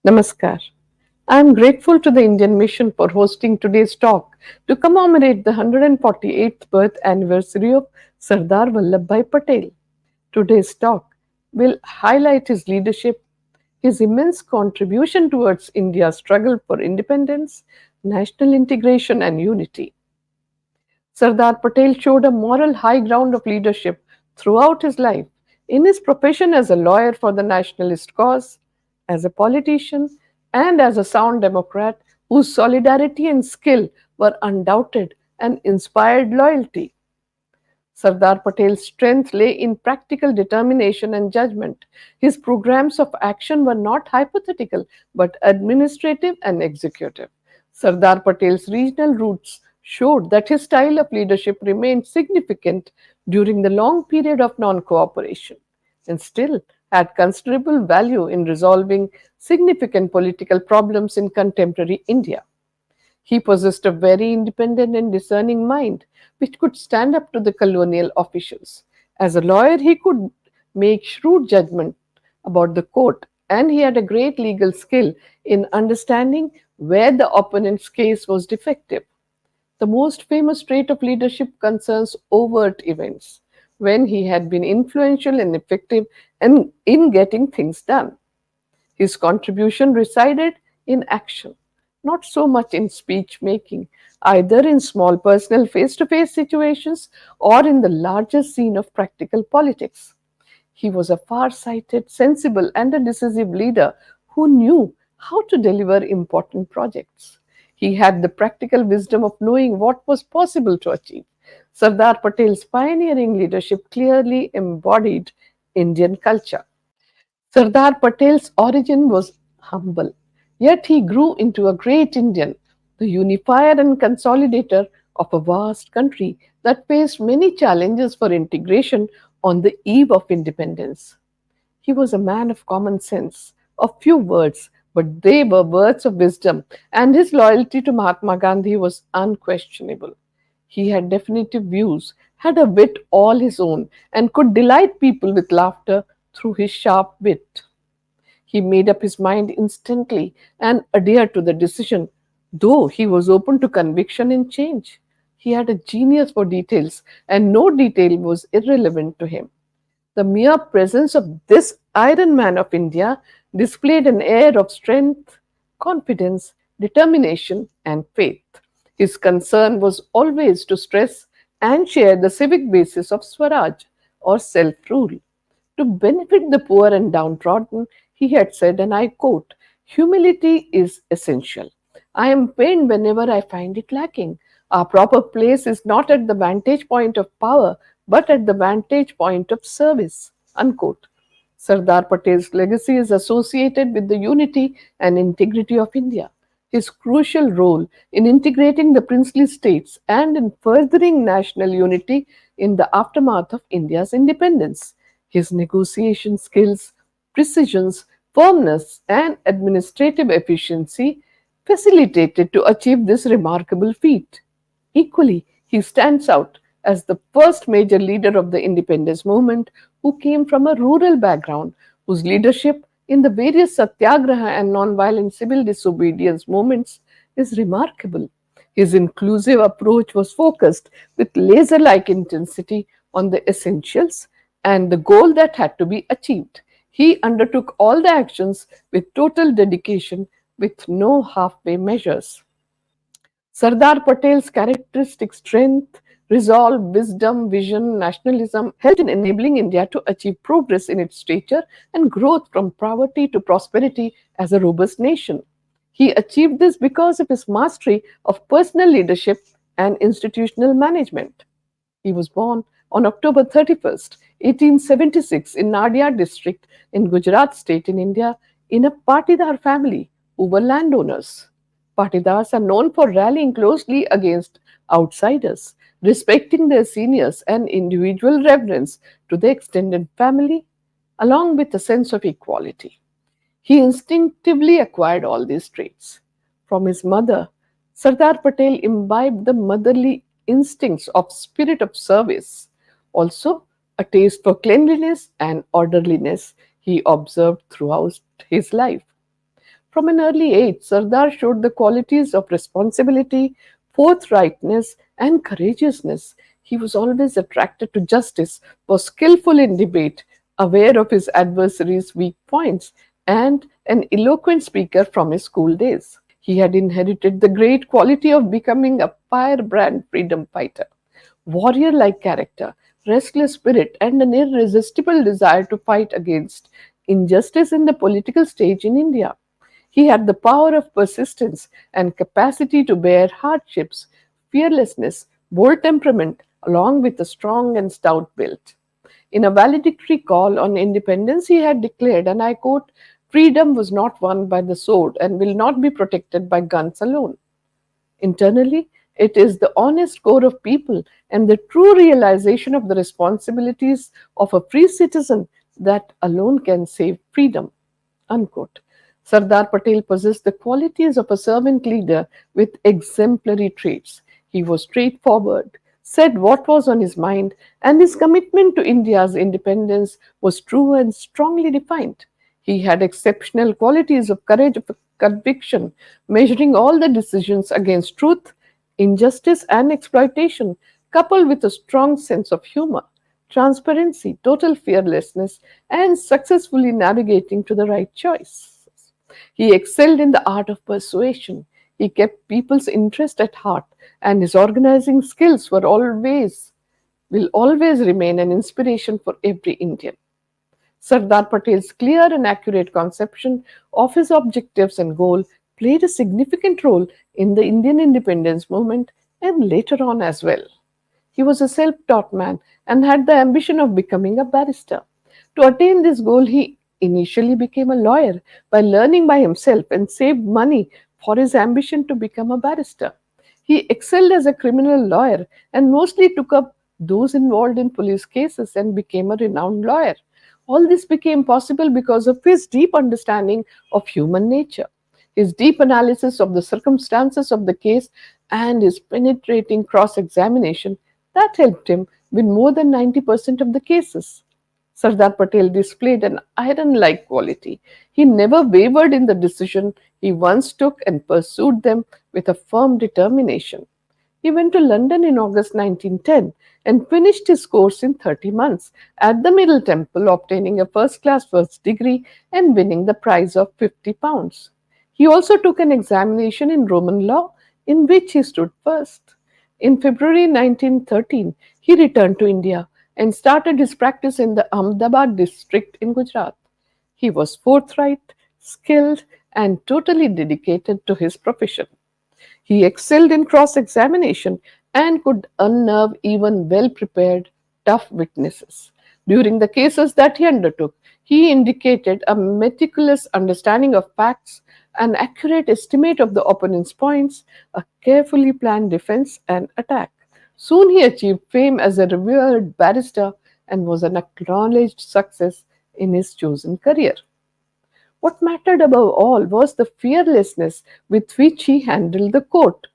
Namaskar. I am grateful to the Indian Mission for hosting today's talk to commemorate the 148th birth anniversary of Sardar Vallabhbhai Patel. Today's talk will highlight his leadership, his immense contribution towards India's struggle for independence, national integration, and unity. Sardar Patel showed a moral high ground of leadership throughout his life, in his profession as a lawyer for the nationalist cause, as a politician, and as a sound Democrat whose solidarity and skill were undoubted and inspired loyalty. Sardar Patel's strength lay in practical determination and judgment. His programs of action were not hypothetical but administrative and executive. Sardar Patel's regional roots showed that his style of leadership remained significant during the long period of non cooperation and still had considerable value in resolving significant political problems in contemporary India. He possessed a very independent and discerning mind, which could stand up to the colonial officials. As a lawyer, he could make shrewd judgment about the court, and he had a great legal skill in understanding where the opponent's case was defective. The most famous trait of leadership concerns overt events, when he had been influential and effective in getting things done. His contribution resided in action, not so much in speech making, either in small personal face to face situations or in the larger scene of practical politics. He was a far sighted, sensible, and a decisive leader who knew how to deliver important projects. He had the practical wisdom of knowing what was possible to achieve. Sardar Patel's pioneering leadership clearly embodied Indian culture. Sardar Patel's origin was humble, yet he grew into a great Indian, the unifier and consolidator of a vast country that faced many challenges for integration on the eve of independence. He was a man of common sense, of few words, but they were words of wisdom, and his loyalty to Mahatma Gandhi was unquestionable. He had definitive views, had a wit all his own, and could delight people with laughter through his sharp wit. He made up his mind instantly and adhered to the decision, though he was open to conviction and change. He had a genius for details, and no detail was irrelevant to him. The mere presence of this Iron Man of India displayed an air of strength, confidence, determination, and faith. His concern was always to stress and share the civic basis of Swaraj or self rule. To benefit the poor and downtrodden, he had said, and I quote, "Humility is essential. I am pained whenever I find it lacking. Our proper place is not at the vantage point of power, but at the vantage point of service." Unquote. Sardar Patel's legacy is associated with the unity and integrity of India. His crucial role in integrating the princely states and in furthering national unity in the aftermath of India's independence. His negotiation skills, precisions, firmness, and administrative efficiency facilitated to achieve this remarkable feat. Equally, he stands out as the first major leader of the independence movement who came from a rural background, whose leadership in the various satyagraha and non-violent civil disobedience movements is remarkable. His inclusive approach was focused with laser like intensity on the essentials and the goal that had to be achieved. He undertook all the actions with total dedication, with no halfway measures. Sardar Patel's characteristic strength, resolve, wisdom, vision, nationalism helped in enabling India to achieve progress in its stature and growth from poverty to prosperity as a robust nation. He achieved this because of his mastery of personal leadership and institutional management. He was born on October 31st, 1876, in Nadia district in Gujarat state in India, in a Patidar family who were landowners. Patidars are known for rallying closely against outsiders, respecting their seniors, and individual reverence to the extended family, along with a sense of equality. He instinctively acquired all these traits. From his mother, Sardar Patel imbibed the motherly instincts of spirit of service. Also, a taste for cleanliness and orderliness he observed throughout his life. From an early age, Sardar showed the qualities of responsibility, forthrightness, and courageousness. He was always attracted to justice, was skillful in debate, aware of his adversaries' weak points, and an eloquent speaker from his school days. He had inherited the great quality of becoming a firebrand freedom fighter, warrior like character, restless spirit, and an irresistible desire to fight against injustice in the political stage in India. He had the power of persistence and capacity to bear hardships, fearlessness, bold temperament, along with a strong and stout build. In a valedictory call on independence, he had declared, and I quote, "Freedom was not won by the sword and will not be protected by guns alone. Internally, it is the honest core of people and the true realization of the responsibilities of a free citizen that alone can save freedom." Unquote. Sardar Patel possessed the qualities of a servant leader with exemplary traits. He was straightforward, said what was on his mind, and his commitment to India's independence was true and strongly defined. He had exceptional qualities of courage of conviction, measuring all the decisions against truth, injustice, and exploitation, coupled with a strong sense of humor, transparency, total fearlessness, and successfully navigating to the right choice. He excelled in the art of persuasion. He kept people's interest at heart, and his organizing skills will always remain an inspiration for every Indian. Sardar Patel's clear and accurate conception of his objectives and goal played a significant role in the Indian independence movement and later on as well. He was a self taught man and had the ambition of becoming a barrister. To attain this goal, he initially became a lawyer by learning by himself and saved money for his ambition to become a barrister. He excelled as a criminal lawyer and mostly took up those involved in police cases and became a renowned lawyer. All this became possible because of his deep understanding of human nature, his deep analysis of the circumstances of the case, and his penetrating cross examination that helped him win more than 90% of the cases. Sardar Patel displayed an iron like quality. He never wavered in the decision he once took and pursued them with a firm determination. He went to London in August 1910 and finished his course in 30 months at the Middle Temple, obtaining a first class first degree and winning the prize of £50. He also took an examination in Roman law, in which he stood first. In February 1913, he returned to India and started his practice in the Ahmedabad district in Gujarat. He was forthright, skilled, and totally dedicated to his profession. He excelled in cross examination and could unnerve even well prepared, tough witnesses. During the cases that he undertook, he indicated a meticulous understanding of facts, an accurate estimate of the opponent's points, a carefully planned defense and attack. Soon he achieved fame as a revered barrister and was an acknowledged success in his chosen career. What mattered above all was the fearlessness with which he handled the court,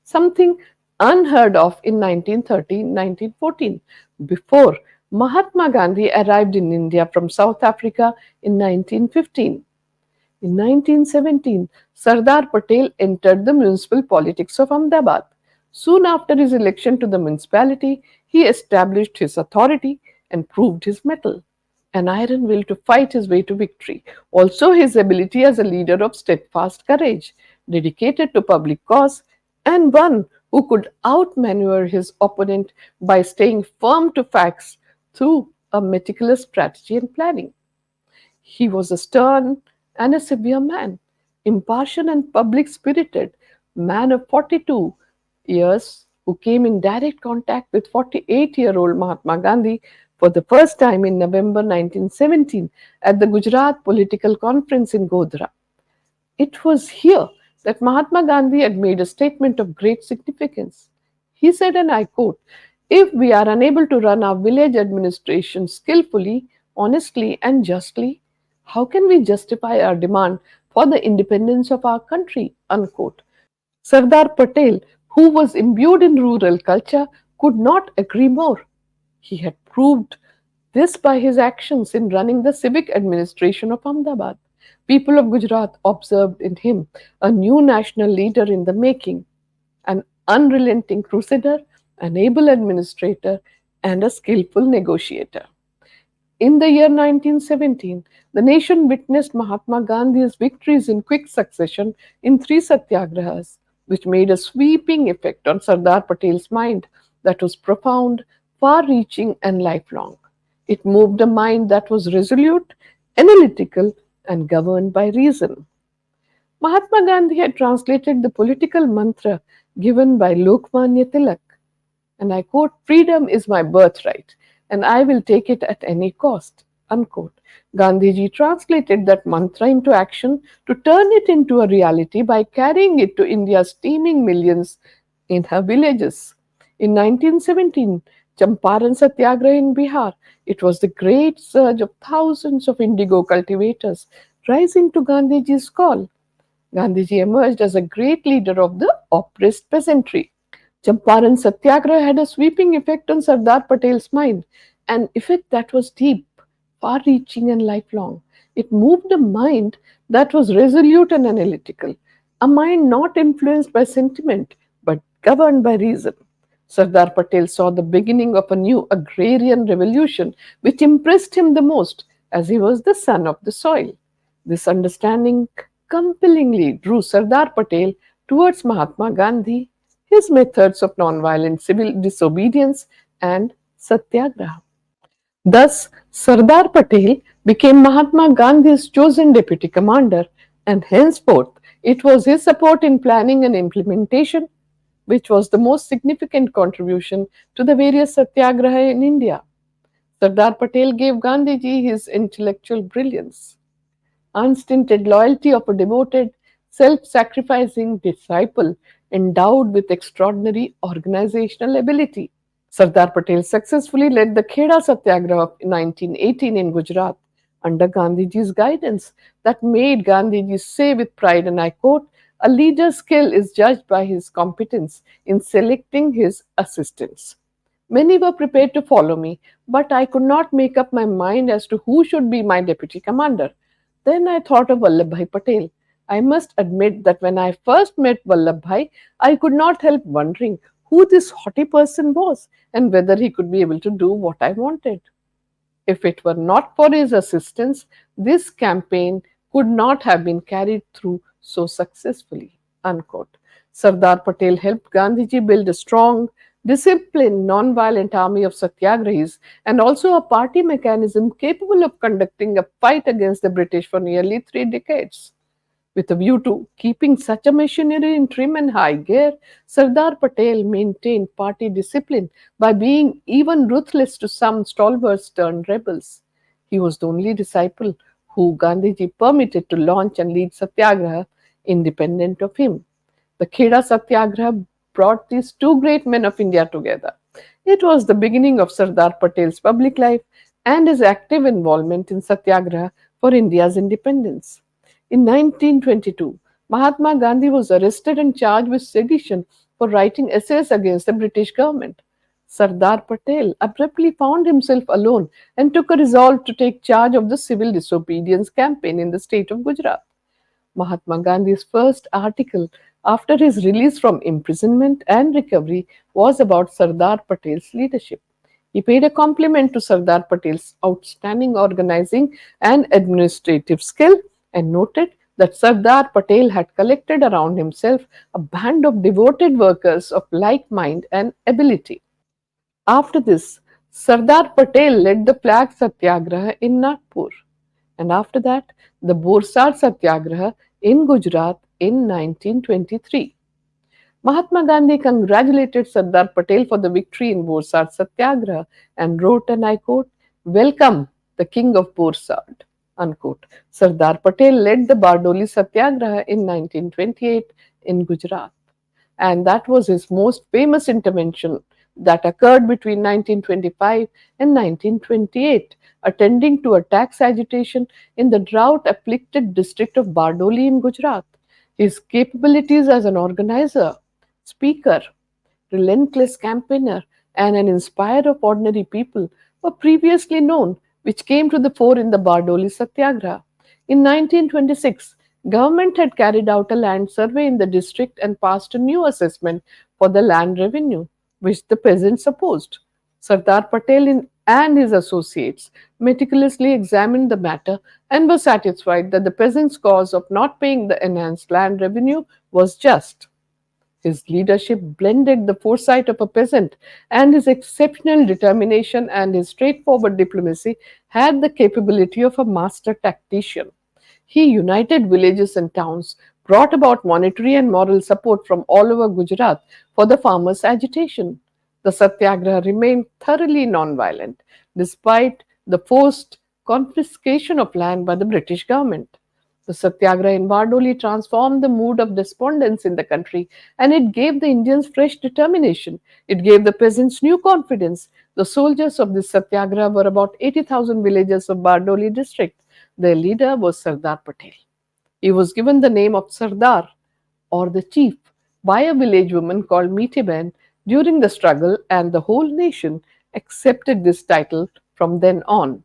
something unheard of in 1913-1914, before Mahatma Gandhi arrived in India from South Africa in 1915. In 1917, Sardar Patel entered the municipal politics of Ahmedabad. Soon after his election to the municipality, he established his authority and proved his mettle, an iron will to fight his way to victory. Also, his ability as a leader of steadfast courage, dedicated to public cause, and one who could outmaneuver his opponent by staying firm to facts through a meticulous strategy and planning. He was a stern and a severe man, impartial and public spirited, man of 42 years who came in direct contact with 48-year-old Mahatma Gandhi for the first time in November 1917 at the Gujarat Political Conference in Godhra. It was here that Mahatma Gandhi had made a statement of great significance. He said, and I quote, "If we are unable to run our village administration skillfully, honestly, and justly, how can we justify our demand for the independence of our country?" Unquote. Sardar Patel, who was imbued in rural culture, could not agree more. He had proved this by his actions in running the civic administration of Ahmedabad. People of Gujarat observed in him a new national leader in the making, an unrelenting crusader, an able administrator, and a skillful negotiator. In the year 1917, the nation witnessed Mahatma Gandhi's victories in quick succession in three satyagrahas, which made a sweeping effect on Sardar Patel's mind that was profound, far reaching, and lifelong. It moved a mind that was resolute, analytical, and governed by reason. Mahatma Gandhi had translated the political mantra given by Lokmanya Tilak, and I quote, "Freedom is my birthright, and I will take it at any cost." Unquote. Gandhiji translated that mantra into action to turn it into a reality by carrying it to India's teeming millions in her villages. In 1917, Champaran Satyagraha in Bihar, it was the great surge of thousands of indigo cultivators rising to Gandhiji's call. Gandhiji emerged as a great leader of the oppressed peasantry. Champaran Satyagraha had a sweeping effect on Sardar Patel's mind, an effect that was deep, far reaching, and lifelong. It moved a mind that was resolute and analytical, a mind not influenced by sentiment but governed by reason. Sardar Patel saw the beginning of a new agrarian revolution which impressed him the most as he was the son of the soil. This understanding compellingly drew Sardar Patel towards Mahatma Gandhi, his methods of nonviolent civil disobedience, and satyagraha. Thus, Sardar Patel became Mahatma Gandhi's chosen deputy commander, and henceforth it was his support in planning and implementation which was the most significant contribution to the various satyagraha in India. Sardar Patel gave Gandhiji his intellectual brilliance, unstinted loyalty of a devoted, self sacrificing disciple endowed with extraordinary organizational ability. Sardar Patel successfully led the Kheda Satyagraha of 1918 in Gujarat under Gandhiji's guidance that made Gandhiji say with pride, and I quote, "A leader's skill is judged by his competence in selecting his assistants." Many were prepared to follow me, but I could not make up my mind as to who should be my deputy commander. Then I thought of Vallabhbhai Patel. I must admit that when I first met Vallabhbhai, I could not help wondering who this haughty person was and whether he could be able to do what I wanted. If it were not for his assistance, this campaign could not have been carried through so successfully. Unquote. Sardar Patel helped Gandhiji build a strong, disciplined, non-violent army of satyagrahis and also a party mechanism capable of conducting a fight against the British for nearly 3 decades. With a view to keeping such a machinery in trim and high gear, Sardar Patel maintained party discipline by being even ruthless to some stalwarts turned rebels. He was the only disciple who Gandhiji permitted to launch and lead Satyagraha independent of him. The Kheda Satyagraha brought these two great men of India together. It was the beginning of Sardar Patel's public life and his active involvement in Satyagraha for India's independence. In 1922, Mahatma Gandhi was arrested and charged with sedition for writing essays against the British government. Sardar Patel abruptly found himself alone and took a resolve to take charge of the civil disobedience campaign in the state of Gujarat. Mahatma Gandhi's first article after his release from imprisonment and recovery was about Sardar Patel's leadership. He paid a compliment to Sardar Patel's outstanding organizing and administrative skill and noted that Sardar Patel had collected around himself a band of devoted workers of like mind and ability. After this, Sardar Patel led the flag satyagraha in Nagpur, and after that, the Borsar Satyagraha in Gujarat in 1923. Mahatma Gandhi congratulated Sardar Patel for the victory in Borsar Satyagraha and wrote, and I quote, "Welcome, the king of Borsard." Unquote. Sardar Patel led the Bardoli Satyagraha in 1928 in Gujarat, and that was his most famous intervention that occurred between 1925 and 1928, attending to a tax agitation in the drought afflicted district of Bardoli in Gujarat. His capabilities as an organizer, speaker, relentless campaigner, and an inspirer of ordinary people were previously known, which came to the fore in the Bardoli Satyagraha. In 1926, government had carried out a land survey in the district and passed a new assessment for the land revenue, which the peasants opposed. Sardar and his associates meticulously examined the matter and were satisfied that the peasants' cause of not paying the enhanced land revenue was just. His leadership blended the foresight of a peasant, and his exceptional determination and his straightforward diplomacy had the capability of a master tactician. He united villages and towns, brought about monetary and moral support from all over Gujarat for the farmers' agitation. The Satyagraha remained thoroughly non-violent, despite the forced confiscation of land by the British government. The Satyagraha in Bardoli transformed the mood of despondence in the country, and it gave the Indians fresh determination. It gave the peasants new confidence. The soldiers of this Satyagraha were about 80,000 villagers of Bardoli district. Their leader was Sardar Patel. He was given the name of Sardar, or the chief, by a village woman called Mitiben during the struggle, and the whole nation accepted this title from then on.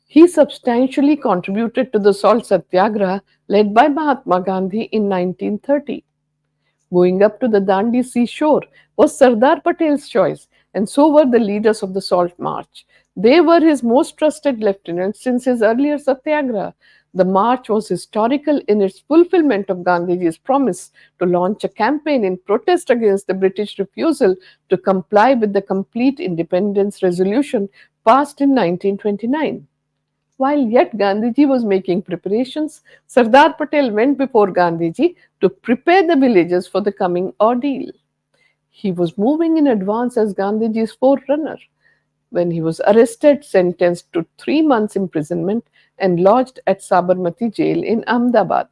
He substantially contributed to the salt satyagraha led by Mahatma Gandhi in 1930. Going up to the Dandi seashore was Sardar Patel's choice, and so were the leaders of the Salt March. They were his most trusted lieutenants since his earlier satyagraha. The march was historical in its fulfillment of Gandhiji's promise to launch a campaign in protest against the British refusal to comply with the complete independence resolution passed in 1929. While yet Gandhiji was making preparations, Sardar Patel went before Gandhiji to prepare the villagers for the coming ordeal. He was moving in advance as Gandhiji's forerunner when he was arrested, sentenced to 3 months' imprisonment, and lodged at Sabarmati jail in Ahmedabad.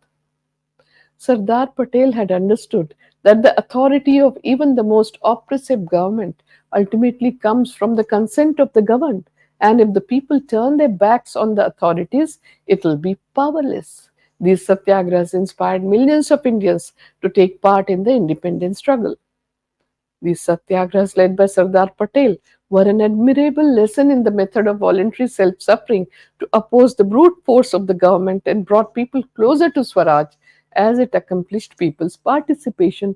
Sardar Patel had understood that the authority of even the most oppressive government ultimately comes from the consent of the governed, and if the people turn their backs on the authorities, it will be powerless. These satyagrahas inspired millions of Indians to take part in the independence struggle. These satyagrahas led by Sardar Patel were an admirable lesson in the method of voluntary self-suffering to oppose the brute force of the government and brought people closer to Swaraj as it accomplished people's participation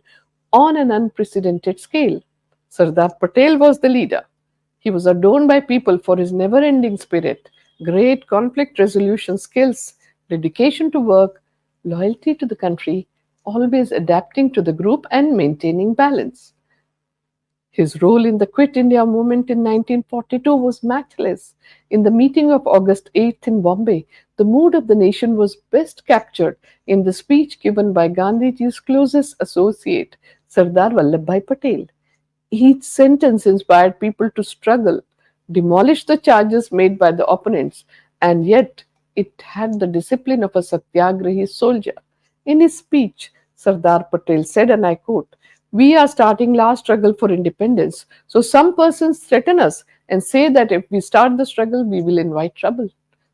on an unprecedented scale. Sardar Patel was the leader. He was adored by people for his never ending spirit, great conflict resolution skills, dedication to work, loyalty to the country, always adapting to the group and maintaining balance. His role in the Quit India movement in 1942 was matchless. In the meeting of August 8th in Bombay, the mood of the nation was best captured in the speech given by Gandhiji's closest associate, Sardar Vallabhbhai Patel. Each sentence inspired people to struggle, demolish the charges made by the opponents, and yet it had the discipline of a satyagrahi soldier. In his speech, Sardar Patel said, and I quote, "We are starting last struggle for independence, so some persons threaten us and say that if we start the struggle, we will invite trouble.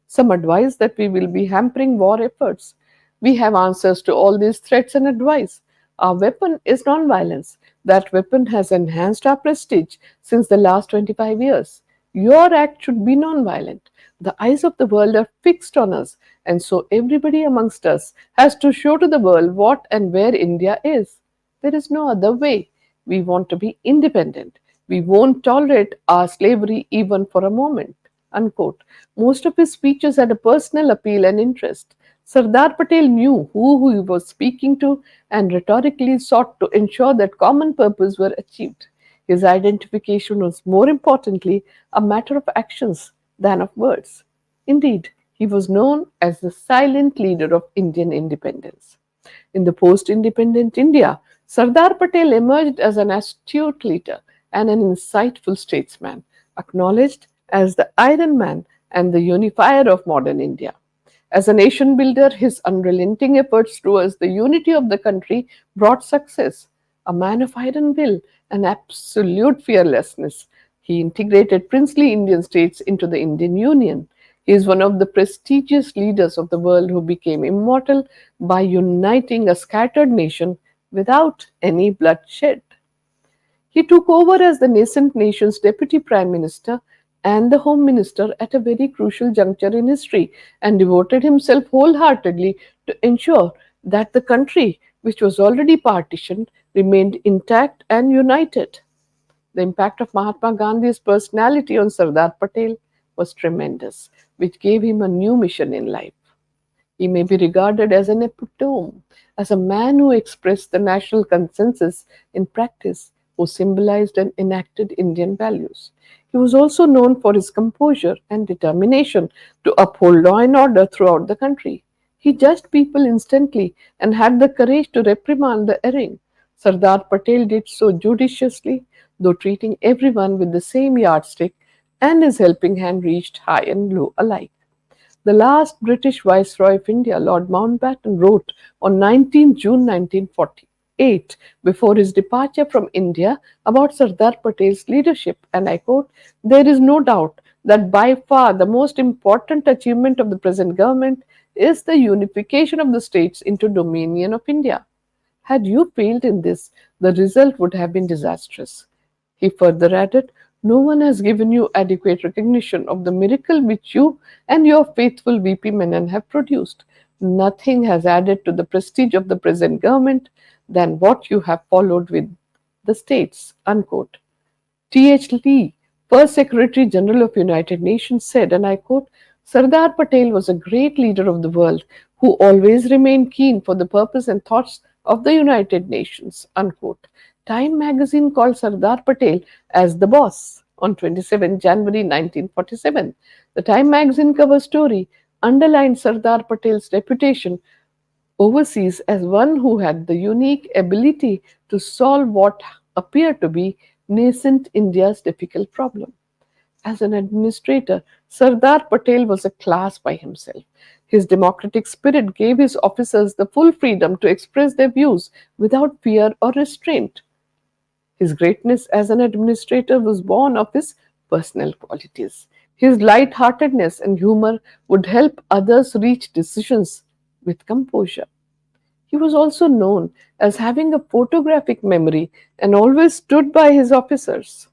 Some advise that we will be hampering war efforts. We have answers to all these threats and advice. Our weapon is non-violence. That weapon has enhanced our prestige since the last 25 years. Your act should be non-violent. The eyes of the world are fixed on us, and so everybody amongst us has to show to the world what and where India is. There is no other way. We want to be independent. We won't tolerate our slavery even for a moment." Unquote. Most of his speeches had a personal appeal and interest. Sardar Patel knew who he was speaking to and rhetorically sought to ensure that common purpose were achieved. His identification was more importantly a matter of actions than of words. Indeed, he was known as the silent leader of Indian independence. In the post independent India, Sardar Patel emerged as an astute leader and an insightful statesman, acknowledged as the Iron Man and the unifier of modern India. As a nation builder, his unrelenting efforts towards the unity of the country brought success. A man of iron will and absolute fearlessness, he integrated princely Indian states into the Indian Union. He is one of the prestigious leaders of the world who became immortal by uniting a scattered nation without any bloodshed. He took over as the nascent nation's deputy prime minister and the Home Minister at a very crucial juncture in history, and devoted himself wholeheartedly to ensure that the country, which was already partitioned, remained intact and united. The impact of Mahatma Gandhi's personality on Sardar Patel was tremendous, which gave him a new mission in life. He may be regarded as an epitome, as a man who expressed the national consensus in practice, who symbolized and enacted Indian values. He was also known for his composure and determination to uphold law and order throughout the country. He judged people instantly and had the courage to reprimand the erring. Sardar Patel did so judiciously, though treating everyone with the same yardstick, and his helping hand reached high and low alike. The last British Viceroy of India, Lord Mountbatten, wrote on 19 June 1948, before his departure from India, about Sardar Patel's leadership, and I quote, "There is no doubt that by far the most important achievement of the present government is the unification of the states into Dominion of India. Had you failed in this, the result would have been disastrous." He further added, "No one has given you adequate recognition of the miracle which you and your faithful VP Menon have produced. Nothing has added to the prestige of the present government than what you have followed with the states." Unquote. T.H. Lee, first Secretary General of United Nations, said, and I quote, "Sardar Patel was a great leader of the world who always remained keen for the purpose and thoughts of the United Nations." Unquote. Time magazine called Sardar Patel as the boss on 27 January 1947. The Time magazine cover story underlined Sardar Patel's reputation overseas as one who had the unique ability to solve what appeared to be nascent India's difficult problem. As an administrator, Sardar Patel was a class by himself. His democratic spirit gave his officers the full freedom to express their views without fear or restraint. His greatness as an administrator was born of his personal qualities. His light-heartedness and humor would help others reach decisions with composure. He was also known as having a photographic memory and always stood by his officers.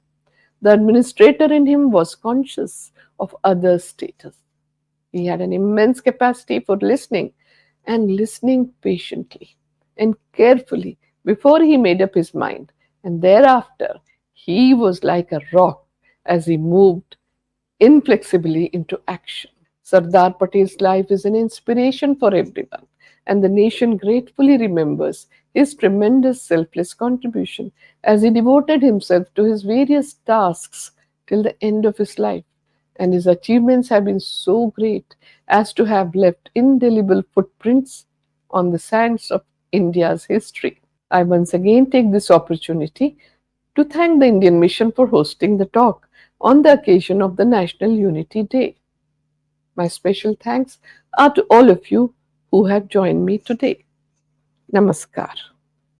The administrator in him was conscious of others' status. He had an immense capacity for listening and listening patiently and carefully before he made up his mind. And thereafter, he was like a rock as he moved inflexibly into action. Sardar Patel's life is an inspiration for everyone, and the nation gratefully remembers his tremendous selfless contribution as he devoted himself to his various tasks till the end of his life. And his achievements have been so great as to have left indelible footprints on the sands of India's history. I once again take this opportunity to thank the Indian Mission for hosting the talk on the occasion of the National Unity Day. My special thanks are to all of you who have joined me today. Namaskar.